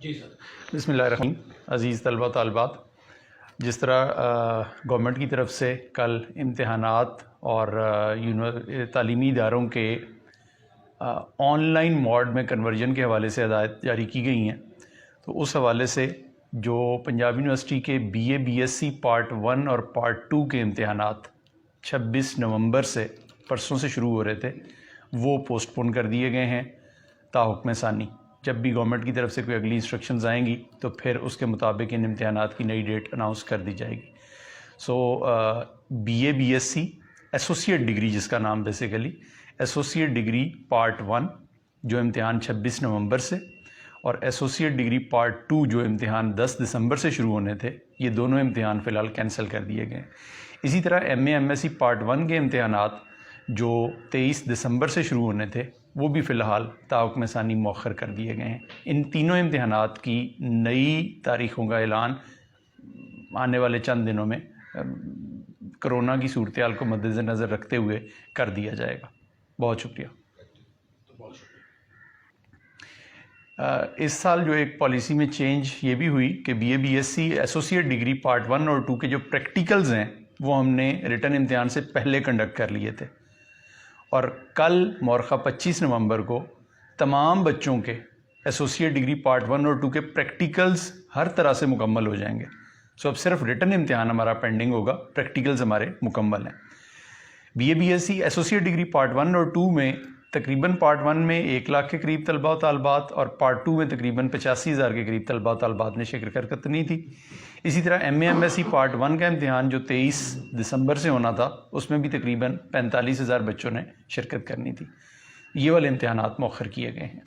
جی سر۔ بسم اللہ الرحمن الرحیم۔ عزیز طلبہ طالبات، جس طرح گورنمنٹ کی طرف سے کل امتحانات اور تعلیمی اداروں کے آن لائن موڈ میں کنورژن کے حوالے سے ہدایت جاری کی گئی ہیں، تو اس حوالے سے جو پنجاب یونیورسٹی کے بی ایس سی پارٹ 1 اور پارٹ 2 کے امتحانات 26 نومبر سے پرسوں سے شروع ہو رہے تھے، وہ پوسٹ پون کر دیے گئے ہیں تا حکم ثانی۔ جب بھی گورنمنٹ کی طرف سے کوئی اگلی انسٹرکشنز آئیں گی تو پھر اس کے مطابق ان امتحانات کی نئی ڈیٹ اناؤنس کر دی جائے گی۔ B S C associate degree, جس کا نام بیسیکلی ایسوسیٹ ڈگری پارٹ 1 جو امتحان 26 نومبر سے، اور ایسوسیٹ ڈگری پارٹ 2 جو امتحان 10 دسمبر سے شروع ہونے تھے، یہ دونوں امتحان فی الحال کینسل کر دیے گئے۔ اسی طرح ایم ایس سی پارٹ 1 کے امتحانات جو 23 دسمبر سے شروع ہونے تھے، وہ بھی فی الحال تا حکم ثانی مؤخر کر دیے گئے ہیں۔ ان تینوں امتحانات کی نئی تاریخوں کا اعلان آنے والے چند دنوں میں کرونا کی صورتحال کو مد نظر رکھتے ہوئے کر دیا جائے گا۔ بہت شکریہ۔ اس سال جو ایک پالیسی میں چینج یہ بھی ہوئی کہ B S C associate degree part 1 اور 2 کے جو پریکٹیکلز ہیں وہ ہم نے ریٹن امتحان سے پہلے کنڈکٹ کر لیے تھے، اور کل مورخہ 25 نومبر کو تمام بچوں کے ایسوسیٹ ڈگری پارٹ 1 اور 2 کے پریکٹیکلز ہر طرح سے مکمل ہو جائیں گے۔ اب صرف ریٹن امتحان ہمارا پینڈنگ ہوگا، پریکٹیکلز ہمارے مکمل ہیں۔ B S C associate degree part 1 اور 2 میں تقریباً پارٹ 1 میں 1 لاکھ کے قریب طلبہ و طالبات، اور پارٹ 2 میں تقریباً 85,000 کے قریب طلبہ و طالبات نے شرکت کرنی تھی۔ اسی طرح ایم ایس سی پارٹ 1 کا امتحان جو 23 دسمبر سے ہونا تھا، اس میں بھی تقریباً 45,000 بچوں نے شرکت کرنی تھی۔ یہ والے امتحانات مؤخر کیے گئے ہیں۔